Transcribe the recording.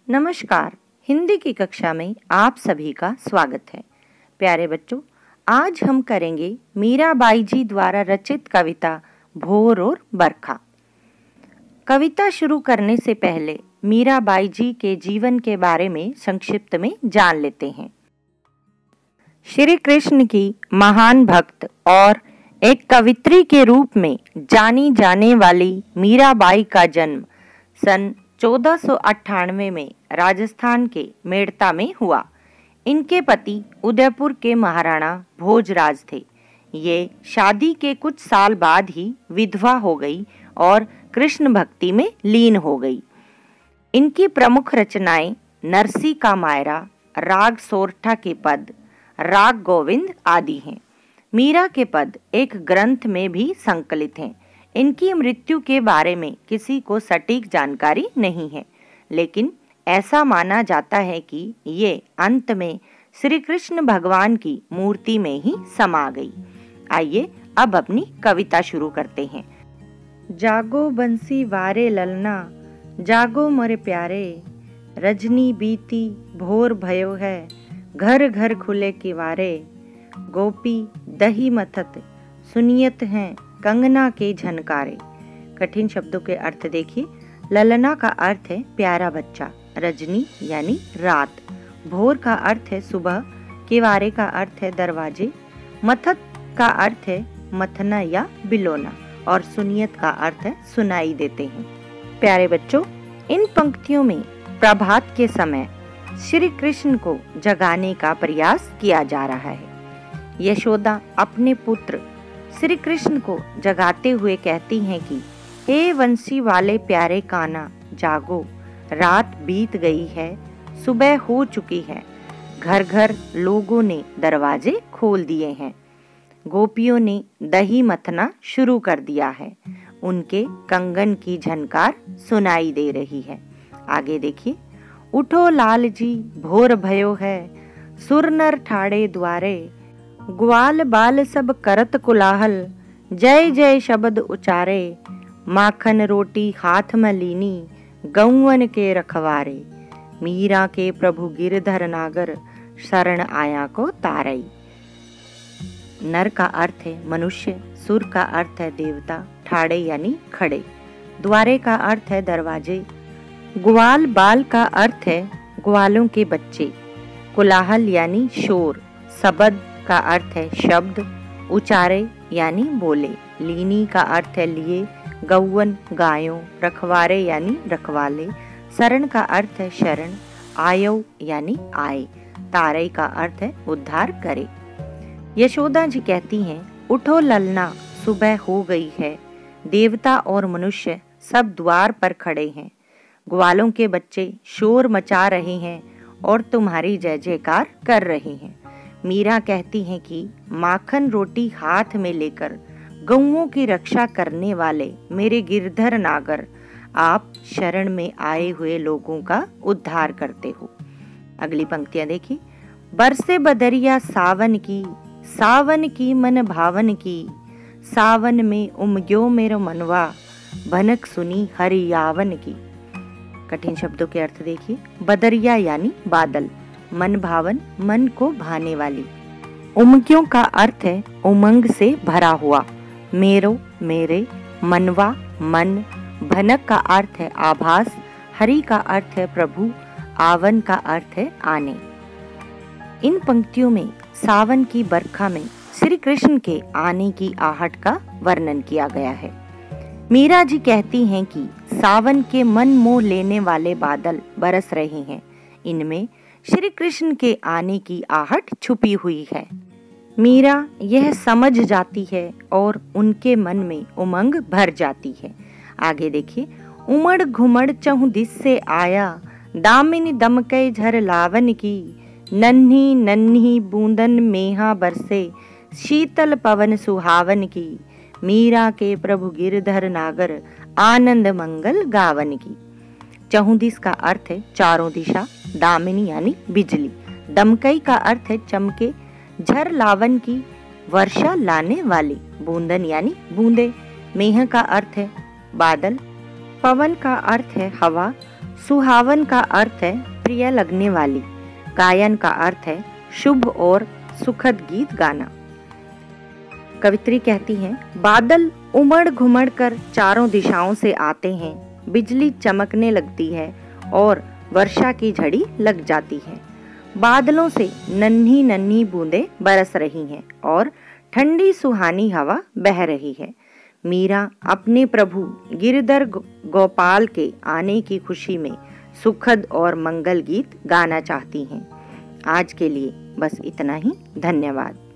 नमस्कार। हिंदी की कक्षा में आप सभी का स्वागत है। प्यारे बच्चों, आज हम करेंगे मीराबाई जी द्वारा रचित कविता भोर और बरखा। कविता शुरू करने से पहले मीराबाई जी के जीवन के बारे में संक्षिप्त में जान लेते हैं। श्री कृष्ण की महान भक्त और एक कवित्री के रूप में जानी जाने वाली मीराबाई का जन्म सन 1498 में राजस्थान के मेड़ता में हुआ। इनके पति उदयपुर के महाराणा भोजराज थे। ये शादी के कुछ साल बाद ही विधवा हो गई और कृष्ण भक्ति में लीन हो गई। इनकी प्रमुख रचनाएं नरसी का मायरा, राग सोरठा के पद, राग गोविंद आदि हैं। मीरा के पद एक ग्रंथ में भी संकलित हैं। इनकी मृत्यु के बारे में किसी को सटीक जानकारी नहीं है, लेकिन ऐसा माना जाता है कि ये अंत में श्री कृष्ण भगवान की मूर्ति में ही समा गई। आइए अब अपनी कविता शुरू करते हैं। जागो बंसी वारे ललना, जागो मोरे प्यारे, रजनी बीती भोर भयो है, घर घर खुले किवारे, गोपी दही मथत सुनियत हैं कंगना के झनकारे। कठिन शब्दों के अर्थ देखिए। ललना का अर्थ है प्यारा बच्चा, रजनी यानी रात, भोर का अर्थ है सुबह, किवारे का अर्थ है दरवाजे, मथत का अर्थ है मथना या बिलोना और सुनियत का अर्थ है सुनाई देते हैं। प्यारे बच्चों, इन पंक्तियों में प्रभात के समय श्री कृष्ण को जगाने का प्रयास किया जा रहा है। यशोदा अपने पुत्र श्री कृष्ण को जगाते हुए कहती हैं कि हे वंशी वाले प्यारे कान्हा, जागो, रात बीत गई है, सुबह हो चुकी है, घर घर लोगों ने दरवाजे खोल दिए हैं, गोपियों ने दही मथना शुरू कर दिया है, उनके कंगन की झनकार सुनाई दे रही है। आगे देखिए। उठो लाल जी भोर भयो है, सुर नर ठाड़े द्वारे, ग्वाल बाल सब करत कुलाहल, जय जय शब्द उचारे, माखन रोटी हाथ में लीनी, गौवन के रखवारे, मीरा के प्रभु गिरधर नागर, शरण आया को तारई। नर का अर्थ है मनुष्य, सुर का अर्थ है देवता, ठाड़े यानी खड़े, द्वारे का अर्थ है दरवाजे, ग्वाल बाल का अर्थ है ग्वालों के बच्चे, कुलाहल यानी शोर, सबद का अर्थ है शब्द, उचारे यानी बोले, लीनी का अर्थ है लिए, गौवन गायों, रखवारे यानी रखवाले, शरण का अर्थ है शरण, आयो यानी आए, तारे का अर्थ है उद्धार करे। यशोदा जी कहती हैं, उठो ललना, सुबह हो गई है, देवता और मनुष्य सब द्वार पर खड़े हैं, ग्वालों के बच्चे शोर मचा रहे हैं और तुम्हारी जय जयकार कर रहे हैं। मीरा कहती हैं कि माखन रोटी हाथ में लेकर गौओं की रक्षा करने वाले मेरे गिरधर नागर, आप शरण में आए हुए लोगों का उद्धार करते हो। अगली पंक्तियां देखिए। बरसे बदरिया सावन की मन भावन की, सावन में उमग्यो मेरो मनवा, भनक सुनी हरियावन की। कठिन शब्दों के अर्थ देखिए। बदरिया यानी बादल, मन भावन मन को भाने वाली, उमग्यों का अर्थ है उमंग से भरा हुआ, मेरो मेरे, मनवा मन, भनक का अर्थ है आभास, हरि का अर्थ है प्रभु, आवन का अर्थ है आने। इन पंक्तियों में सावन की बरखा में श्री कृष्ण के आने की आहट का वर्णन किया गया है। मीरा जी कहती हैं कि सावन के मन मोह लेने वाले बादल बरस रहे हैं, इनमें श्री कृष्ण के आने की आहट छुपी हुई है। मीरा यह समझ जाती है और उनके मन में उमंग भर जाती है। आगे देखिए। उमड़ घुमड़ चहुं दिस से आया, दामिनी दमकई झर लावन की, नन्ही नन्ही बूंदन मेहा बरसे, शीतल पवन सुहावन की, मीरा के प्रभु गिरधर नागर, आनंद मंगल गावन की। चहुदिस का अर्थ है चारों दिशा, दामिनी यानी बिजली, दमकई का अर्थ है चमके, झर लावन की वर्षा लाने वाली, बूंदन यानी बूंदे, मेह का अर्थ है बादल, पवन का अर्थ है हवा, सुहावन का अर्थ है प्रिय लगने वाली। गायन का अर्थ है शुभ और सुखद गीत गाना। कवित्री कहती हैं, बादल उमड़ घुमड़ कर चारों दिशाओं से आते हैं, बिजली चमकने लगती है और वर्षा की झड़ी लग जाती है। बादलों से नन्ही नन्ही बूंदें बरस रही हैं और ठंडी सुहानी हवा बह रही है। मीरा अपने प्रभु गिरधर गोपाल के आने की खुशी में सुखद और मंगल गीत गाना चाहती हैं। आज के लिए बस इतना ही। धन्यवाद।